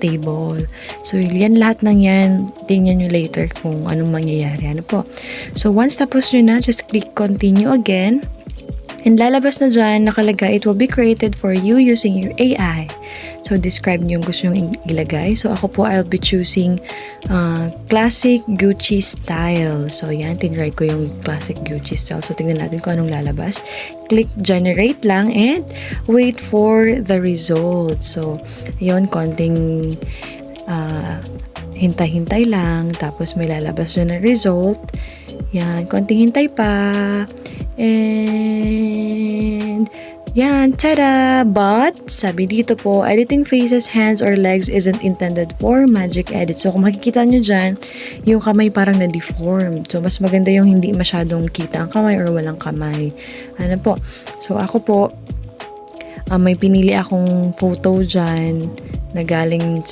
table. So, yan lahat ng yan, tingnan nyo later kung anong mangyayari. Ano po? So, once tapos nyo na, just click continue again. And lalabas na dyan, nakalagay, it will be created for you using your AI. So, describe nyo yung gusto nyo ilagay. So, ako po, I'll be choosing classic Gucci style. So, yan, tinry ko yung classic Gucci style. So, tingnan natin kung anong lalabas. Click generate lang and wait for the result. So, yun, konting hintay-hintay lang. Tapos, may lalabas dyan na result. Yan, konting hintay pa. And yan, tada! But, sabi dito po, editing faces, hands, or legs isn't intended for magic edit. So, kung makikita nyo dyan, yung kamay parang na-deformed. So, mas maganda yung hindi masyadong kita ang kamay or walang kamay. Ano po? So, ako po, may pinili akong photo dyan na galing